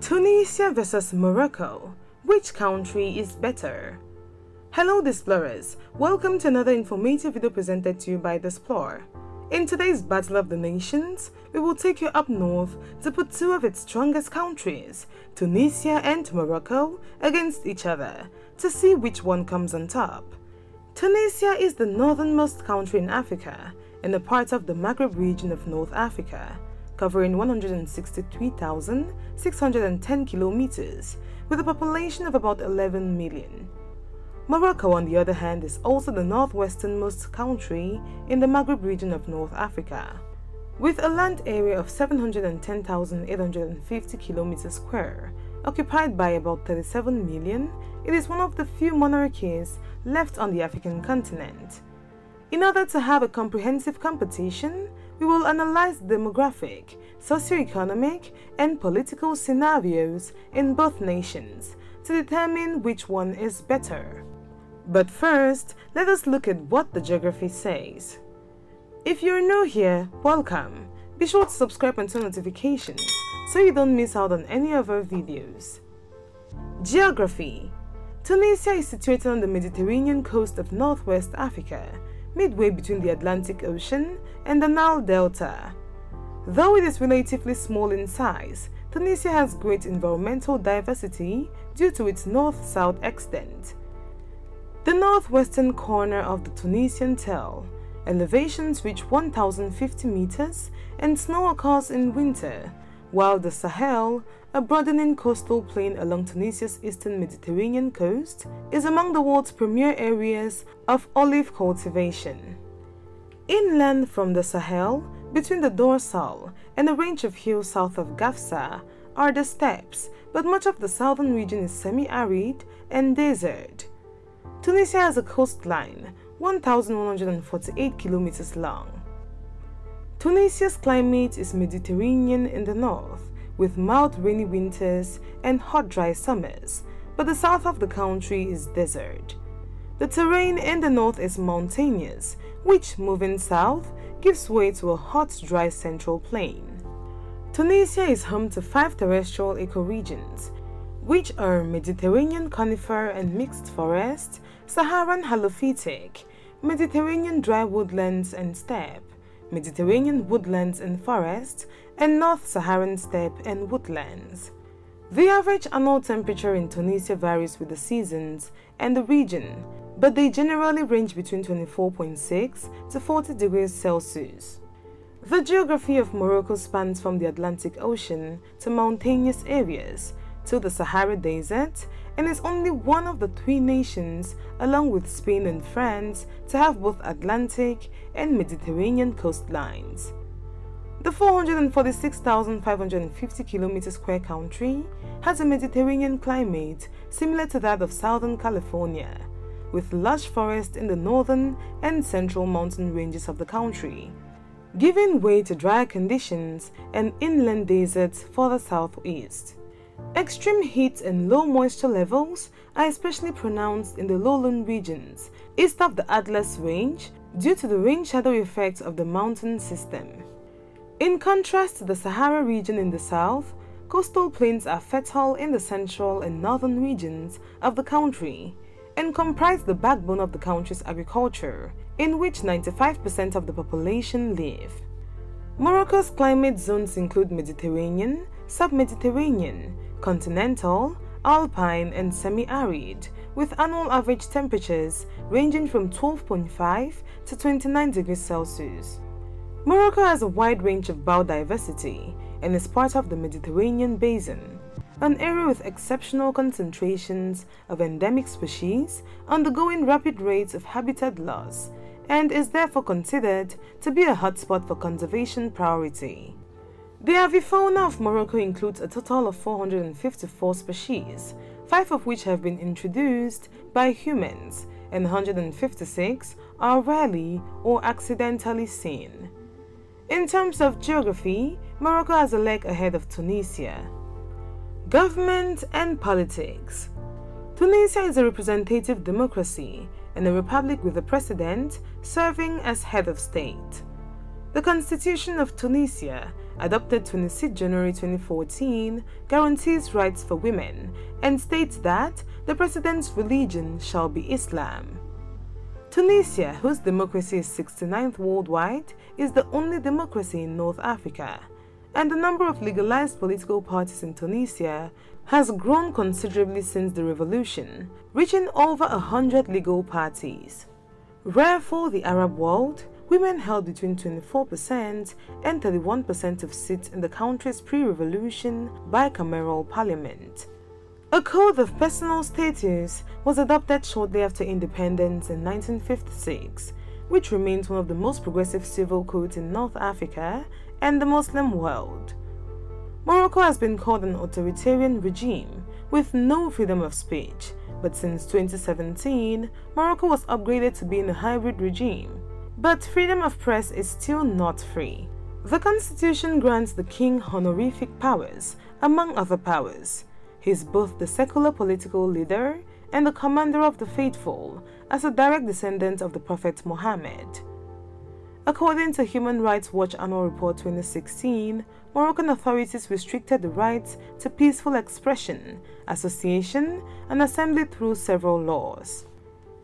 Tunisia versus Morocco. Which country is better? Hello Displorers, welcome to another informative video presented to you by Displore. In today's Battle of the Nations, we will take you up north to put two of its strongest countries, Tunisia and Morocco, against each other to see which one comes on top. Tunisia is the northernmost country in Africa and a part of the Maghreb region of North Africa, covering 163,610 kilometers with a population of about 11 million. Morocco, on the other hand, is also the northwesternmost country in the Maghreb region of North Africa. With a land area of 710,850 kilometers square, occupied by about 37 million, it is one of the few monarchies left on the African continent. In order to have a comprehensive competition, we will analyze the demographic, socio-economic, and political scenarios in both nations to determine which one is better. But first, let us look at what the geography says. If you're new here, welcome. Be sure to subscribe and turn notifications so you don't miss out on any of our videos. Geography. Tunisia is situated on the Mediterranean coast of northwest Africa, midway between the Atlantic Ocean and the Nile Delta. Though it is relatively small in size, Tunisia has great environmental diversity due to its north-south extent. The northwestern corner of the Tunisian Tell, elevations reach 1,050 meters and snow occurs in winter, while the Sahel, a broadening coastal plain along Tunisia's eastern Mediterranean coast, is among the world's premier areas of olive cultivation. Inland from the Sahel, between the Dorsal and a range of hills south of Gafsa, are the steppes, but much of the southern region is semi-arid and desert. Tunisia has a coastline 1,148 kilometers long. Tunisia's climate is Mediterranean in the north, with mild rainy winters and hot dry summers, but the south of the country is desert. The terrain in the north is mountainous, which, moving south, gives way to a hot dry central plain. Tunisia is home to 5 terrestrial ecoregions, which are Mediterranean conifer and mixed forest, Saharan halophytic, Mediterranean dry woodlands and steppe, Mediterranean woodlands and forest, and North Saharan steppe and woodlands. The average annual temperature in Tunisia varies with the seasons and the region, but they generally range between 24.6 to 40 degrees Celsius. The geography of Morocco spans from the Atlantic Ocean to mountainous areas to the Sahara Desert, and is only one of the 3 nations, along with Spain and France, to have both Atlantic and Mediterranean coastlines. The 446,550 km square country has a Mediterranean climate similar to that of Southern California, with lush forests in the northern and central mountain ranges of the country, giving way to drier conditions and inland deserts further southeast. Extreme heat and low moisture levels are especially pronounced in the lowland regions east of the Atlas Range due to the rain-shadow effects of the mountain system. In contrast to the Sahara region in the south, coastal plains are fertile in the central and northern regions of the country and comprise the backbone of the country's agriculture, in which 95% of the population live. Morocco's climate zones include Mediterranean, sub-Mediterranean, continental, alpine, and semi-arid, with annual average temperatures ranging from 12.5 to 29 degrees Celsius. Morocco has a wide range of biodiversity and is part of the Mediterranean Basin, an area with exceptional concentrations of endemic species undergoing rapid rates of habitat loss, and is therefore considered to be a hotspot for conservation priority. The avifauna of Morocco includes a total of 454 species, 5 of which have been introduced by humans, and 156 are rarely or accidentally seen. In terms of geography, Morocco has a leg ahead of Tunisia. Government and politics. Tunisia is a representative democracy and a republic with a president serving as head of state. The Constitution of Tunisia, adopted 26 January 2014, guarantees rights for women and states that the president's religion shall be Islam. Tunisia, whose democracy is 69th worldwide, is the only democracy in North Africa, and the number of legalized political parties in Tunisia has grown considerably since the revolution, reaching over 100 legal parties. Rare for the Arab world, women held between 24% and 31% of seats in the country's pre-revolution bicameral parliament. A code of personal status was adopted shortly after independence in 1956, which remains one of the most progressive civil codes in North Africa and the Muslim world. Morocco has been called an authoritarian regime with no freedom of speech, but since 2017, Morocco was upgraded to being a hybrid regime. But freedom of press is still not free. The constitution grants the king honorific powers, among other powers. He is both the secular political leader and the commander of the faithful, as a direct descendant of the Prophet Muhammad. According to Human Rights Watch Annual Report 2016, Moroccan authorities restricted the rights to peaceful expression, association, and assembly through several laws.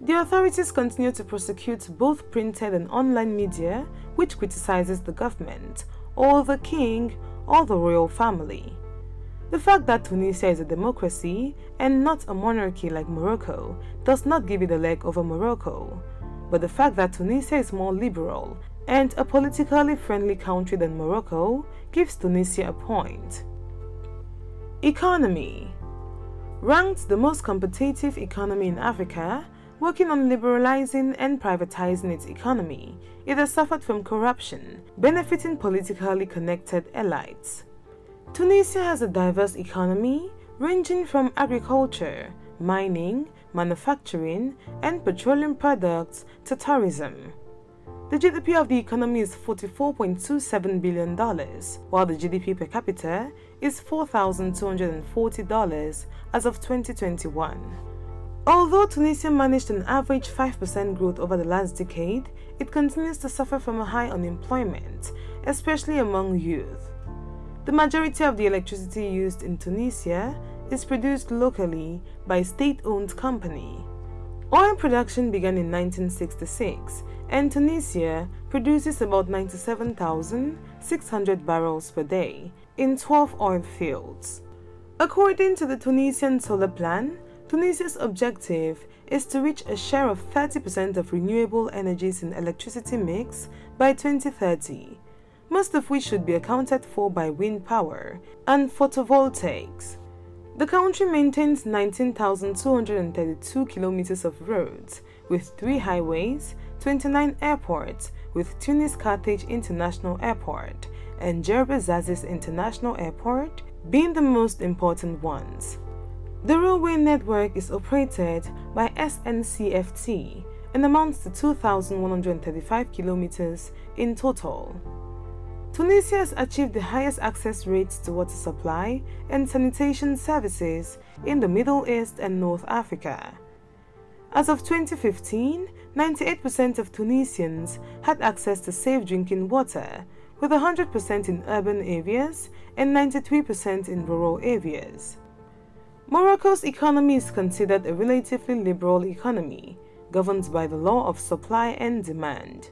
The authorities continue to prosecute both printed and online media which criticizes the government, or the king, or the royal family. The fact that Tunisia is a democracy and not a monarchy like Morocco does not give it a leg over Morocco, but the fact that Tunisia is more liberal and a politically friendly country than Morocco gives Tunisia a point. Economy. Ranked the most competitive economy in Africa, working on liberalizing and privatizing its economy, it has suffered from corruption, benefiting politically connected elites. Tunisia has a diverse economy ranging from agriculture, mining, manufacturing, and petroleum products to tourism. The GDP of the economy is $44.27 billion, while the GDP per capita is $4,240 as of 2021. Although Tunisia managed an average 5% growth over the last decade, it continues to suffer from a high unemployment, especially among youth. The majority of the electricity used in Tunisia is produced locally by a state-owned company. Oil production began in 1966, and Tunisia produces about 97,600 barrels per day in 12 oil fields. According to the Tunisian Solar Plan, Tunisia's objective is to reach a share of 30% of renewable energies in electricity mix by 2030, most of which should be accounted for by wind power and photovoltaics. The country maintains 19,232 kilometers of roads, with 3 highways, 29 airports, with Tunis-Carthage International Airport and Djerba Zazis International Airport being the most important ones. The railway network is operated by SNCFT and amounts to 2,135 kilometers in total. Tunisia has achieved the highest access rates to water supply and sanitation services in the Middle East and North Africa. As of 2015, 98% of Tunisians had access to safe drinking water, with 100% in urban areas and 93% in rural areas. Morocco's economy is considered a relatively liberal economy, governed by the law of supply and demand.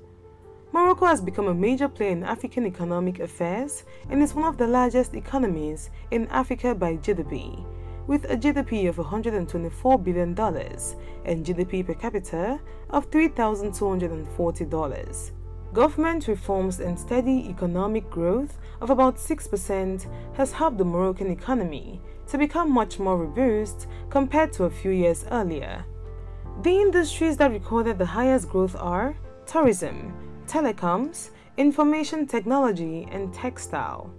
Morocco has become a major player in African economic affairs and is one of the largest economies in Africa by GDP, with a GDP of $124 billion and GDP per capita of $3,240. Government reforms and steady economic growth of about 6% has helped the Moroccan economy to become much more robust compared to a few years earlier. The industries that recorded the highest growth are tourism, telecoms, information technology, and textile.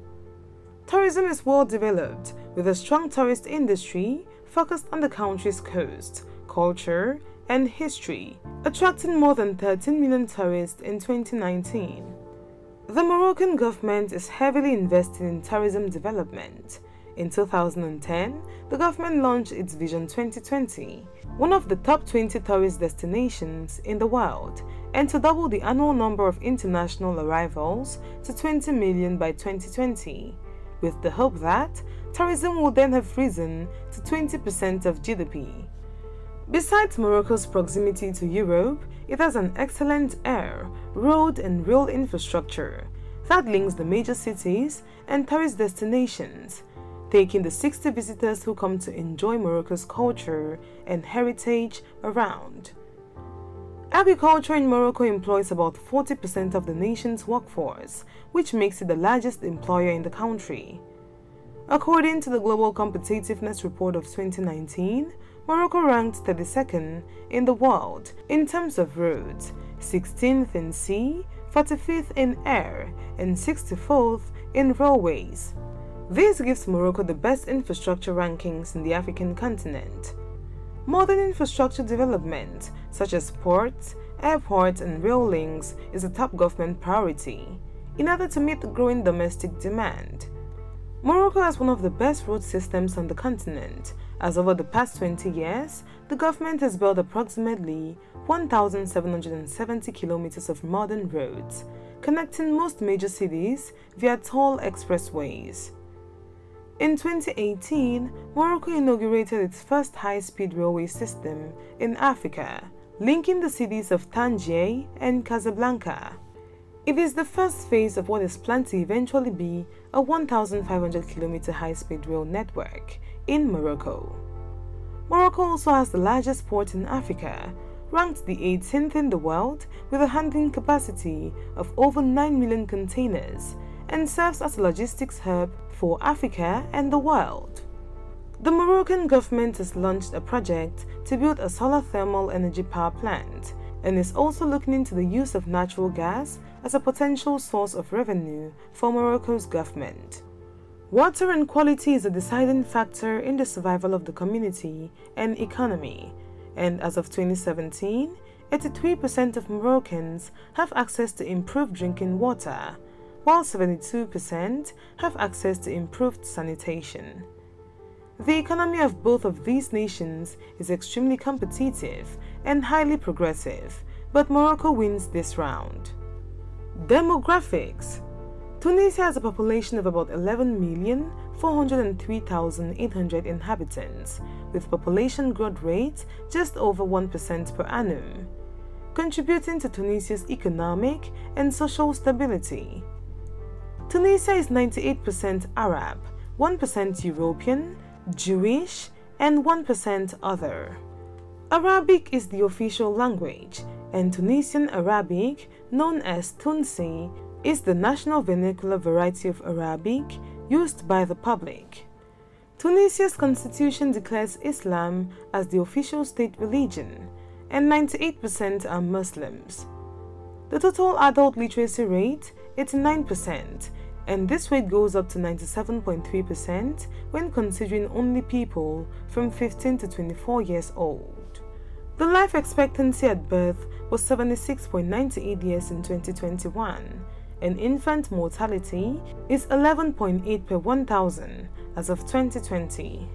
Tourism is well developed, with a strong tourist industry focused on the country's coast, culture, and history, attracting more than 13 million tourists in 2019. The Moroccan government is heavily invested in tourism development. In 2010, the government launched its Vision 2020, one of the top 20 tourist destinations in the world, and to double the annual number of international arrivals to 20 million by 2020, with the hope that tourism will then have risen to 20% of GDP. Besides Morocco's proximity to Europe, it has an excellent air, road and rail infrastructure that links the major cities and tourist destinations, taking the 60 visitors who come to enjoy Morocco's culture and heritage around. Agriculture in Morocco employs about 40% of the nation's workforce, which makes it the largest employer in the country. According to the Global Competitiveness Report of 2019, Morocco ranked 32nd in the world in terms of roads, 16th in sea, 45th in air, and 64th in railways. This gives Morocco the best infrastructure rankings in the African continent. Modern infrastructure development, such as ports, airports, and rail links, is a top government priority in order to meet the growing domestic demand. Morocco has one of the best road systems on the continent, as over the past 20 years, the government has built approximately 1,770 kilometers of modern roads, connecting most major cities via toll expressways. In 2018, Morocco inaugurated its first high-speed railway system in Africa, linking the cities of Tangier and Casablanca. It is the first phase of what is planned to eventually be a 1,500-kilometer high-speed rail network in Morocco. Morocco also has the largest port in Africa, ranked the 18th in the world with a handling capacity of over 9 million containers, and serves as a logistics hub for Africa and the world. The Moroccan government has launched a project to build a solar thermal energy power plant and is also looking into the use of natural gas as a potential source of revenue for Morocco's government. Water inequality is a deciding factor in the survival of the community and economy, and as of 2017, 83% of Moroccans have access to improved drinking water, while 72% have access to improved sanitation. The economy of both of these nations is extremely competitive and highly progressive, but Morocco wins this round. Demographics. Tunisia has a population of about 11,403,800 inhabitants, with population growth rate just over 1% per annum, contributing to Tunisia's economic and social stability. Tunisia is 98% Arab, 1% European, Jewish, and 1% other. Arabic is the official language, and Tunisian Arabic, known as Tunsi, is the national vernacular variety of Arabic used by the public. Tunisia's constitution declares Islam as the official state religion, and 98% are Muslims. The total adult literacy rate is 9%, and this rate goes up to 97.3% when considering only people from 15 to 24 years old. The life expectancy at birth was 76.98 years in 2021, and infant mortality is 11.8 per 1,000 as of 2020.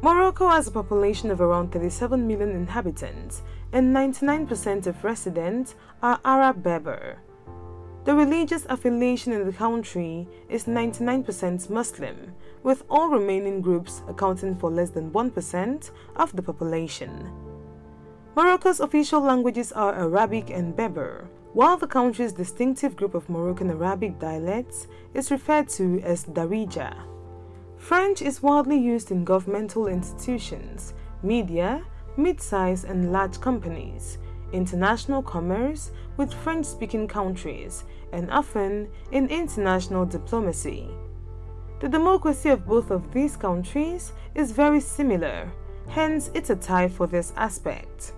Morocco has a population of around 37 million inhabitants, and 99% of residents are Arab Berber. The religious affiliation in the country is 99% Muslim, with all remaining groups accounting for less than 1% of the population. Morocco's official languages are Arabic and Berber, while the country's distinctive group of Moroccan Arabic dialects is referred to as Darija. French is widely used in governmental institutions, media, mid-size and large companies, international commerce with French-speaking countries, and often in international diplomacy. The democracy of both of these countries is very similar, hence it's a tie for this aspect.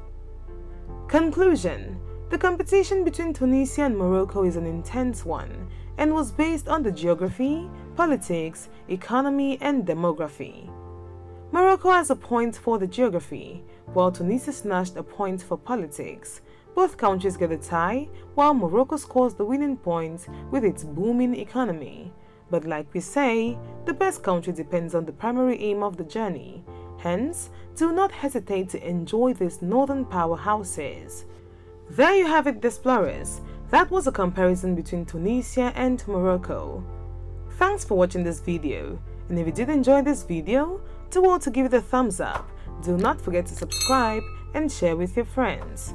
Conclusion. The competition between Tunisia and Morocco is an intense one and was based on the geography, politics, economy, and demography. Morocco has a point for the geography, while Tunisia snatched a point for politics. Both countries get a tie, while Morocco scores the winning point with its booming economy, But like we say, the best country depends on the primary aim of the journey. Hence, do not hesitate to enjoy these northern powerhouses. There you have it, explorers. That was a comparison between Tunisia and Morocco. Thanks for watching this video, and if you did enjoy this video, do want to give it a thumbs up. Do not forget to subscribe and share with your friends.